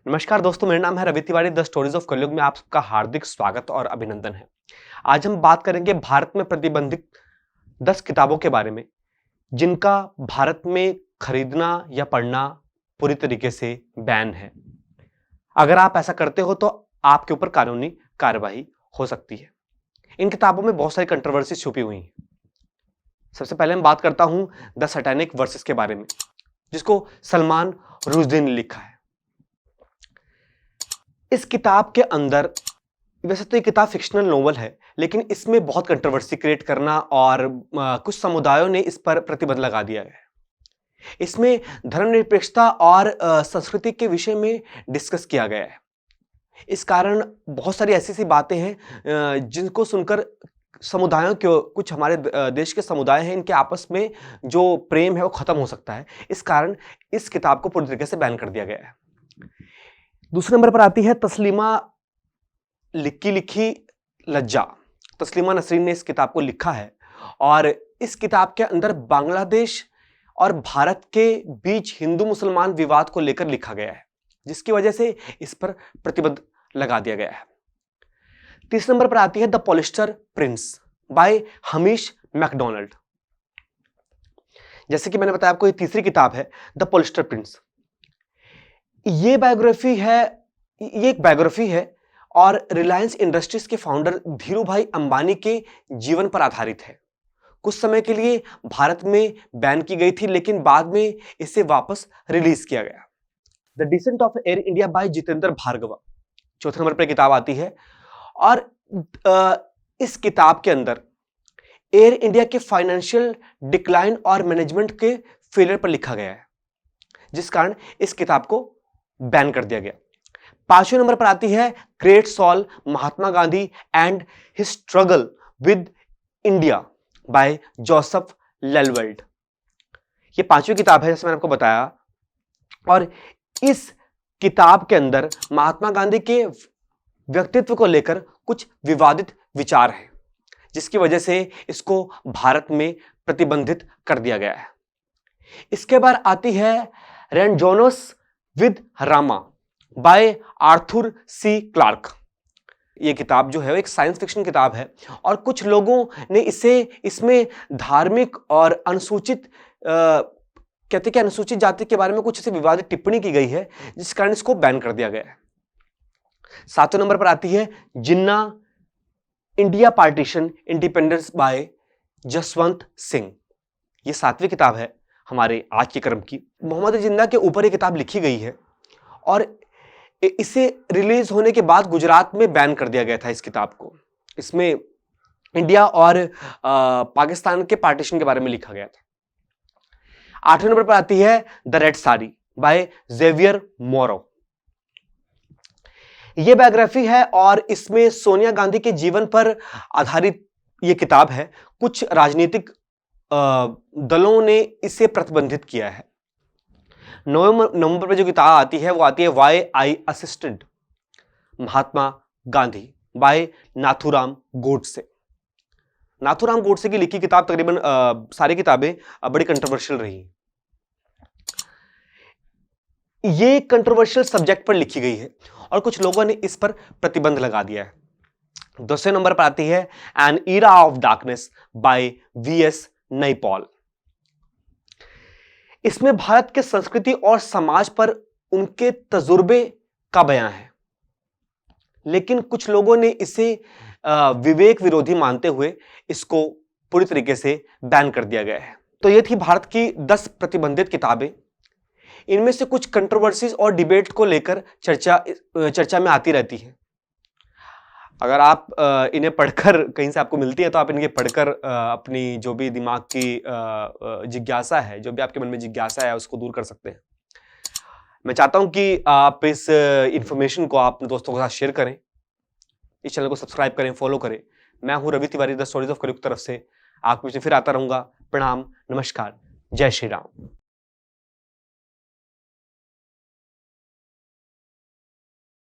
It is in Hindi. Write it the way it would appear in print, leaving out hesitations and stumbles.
नमस्कार दोस्तों, मेरा नाम है Ravi Tiwari. The stories of Kalyug में आप सबका हार्दिक स्वागत और अभिनंदन है। आज हम बात करेंगे भारत में प्रतिबंधित 10 किताबों के बारे में, जिनका भारत में खरीदना या पढ़ना पूरी तरीके से बैन है। अगर आप ऐसा करते हो तो आपके ऊपर कानूनी कार्यवाही हो सकती है। इन किताबों में बहुत सारी कंट्रोवर्सी छुपी हुई हैं। सबसे पहले मैं बात करता हूं द सैटेनिक वर्सेस के बारे में, जिसको सलमान रुश्दी ने लिखा है। इस किताब के अंदर, वैसे तो ये किताब फिक्शनल नोवेल है, लेकिन इसमें बहुत कंट्रोवर्सी क्रिएट करना और कुछ समुदायों ने इस पर प्रतिबंध लगा दिया है। इसमें धर्मनिरपेक्षता और संस्कृति के विषय में डिस्कस किया गया है। इस कारण बहुत सारी ऐसी बातें हैं जिनको सुनकर समुदायों के, कुछ हमारे देश के समुदाय हैं, इनके आपस में जो प्रेम है वो खत्म हो सकता है। इस कारण इस किताब को पूरी तरीके से बैन कर दिया गया है। दूसरे नंबर पर आती है तस्लीमा लिक्की लिखी लज्जा। तस्लीमा नसरीन ने इस किताब को लिखा है और इस किताब के अंदर बांग्लादेश और भारत के बीच हिंदू मुसलमान विवाद को लेकर लिखा गया है, जिसकी वजह से इस पर प्रतिबंध लगा दिया गया है। तीसरे नंबर पर आती है the polyester prince by Hamish McDonald. जैसे कि मैंने बताया आपको, ये तीसरी किताब है द पॉलिस्टर प्रिंस। ये एक बायोग्राफी है और रिलायंस इंडस्ट्रीज के फाउंडर धीरूभाई अंबानी के जीवन पर आधारित है। कुछ समय के लिए भारत में बैन की गई थी, लेकिन बाद में इसे वापस रिलीज किया गया। The descent of air India by Jitendra Bhargava चौथे नंबर पर किताब आती है और इस किताब के अंदर एयर इंडिया के फाइनेंशियल डिक्लाइन और मैनेजमेंट के फेलियर पर लिखा गया है, जिस कारण इस किताब को बैन कर दिया गया। पांचवें नंबर पर आती है great soul Mahatma Gandhi and his struggle with India by Joseph Lelyveld. ये पांचवी किताब है, जैसे मैंने आपको बताया, और इस किताब के अंदर महात्मा गांधी के व्यक्तित्व को लेकर कुछ विवादित विचार हैं, जिसकी वजह से इसको भारत में प्रतिबंधित कर दिया गया है। इसके बाद आती है rendezvous with Rama by Arthur C Clarke. ये किताब जो है एक साइंस फिक्शन किताब है और कुछ लोगों ने इसमें धार्मिक और अनुसूचित अनुसूचित जाति के बारे में कुछ ऐसी विवादित टिप्पणी की गई है, जिस कारण इसको बैन कर दिया गया है। सातवें नंबर पर आती है Jinnah India partition independence by Jaswant Singh. ये सातवीं किताब है हमारे आज के क्रम की। मोहम्मद जिन्ना के ऊपर ये किताब लिखी गई है और इसे रिलीज होने के बाद गुजरात में बैन कर दिया गया था इस किताब को। इसमें इंडिया और पाकिस्तान के पार्टीशन के बारे में लिखा गया था। आठवें नंबर पर आती है the red sari by Javier Moro. यह बायोग्राफी है और इसमें सोनिया गांधी के जीवन पर आधारित यह किताब है। कुछ राजनीतिक दलों ने इसे प्रतिबंधित किया है। नवंबर पर जो किताब आती है वो आती है why I assassinated Mahatma Gandhi by Nathuram Godse. Nathuram Godse की लिखी किताब तकरीबन सारी किताबें बड़ी कंट्रोवर्शियल रही। ये कंट्रोवर्शियल सब्जेक्ट पर लिखी गई है और कुछ लोगों ने इस पर प्रतिबंध लगा दिया है। 10वें नंबर पर आती है an era of darkness by VS Naipaul. इसमें भारत के संस्कृति और समाज पर उनके तजुर्बे का बयान है, लेकिन कुछ लोगों ने इसे विवेक विरोधी मानते हुए इसको पूरी तरीके से बैन कर दिया गया है। तो ये थी भारत की 10 प्रतिबंधित किताबें। इनमें से कुछ कंट्रोवर्सीज और डिबेट को लेकर चर्चा में आती रहती है। अगर आप इन्हें पढ़कर, कहीं से आपको मिलती है तो आप इन्हें पढ़कर अपनी जो भी दिमाग की जिज्ञासा है, जो भी आपके मन में जिज्ञासा है, उसको दूर कर सकते हैं। मैं चाहता हूं कि आप इस इंफॉर्मेशन को अपने दोस्तों के साथ शेयर करें, इस चैनल को सब्सक्राइब करें, फॉलो करें। मैं हूं Ravi Tiwari, the stories of Kalyug तरफ से आपके बीच में फिर आता रहूंगा। प्रणाम, नमस्कार, जय श्री राम।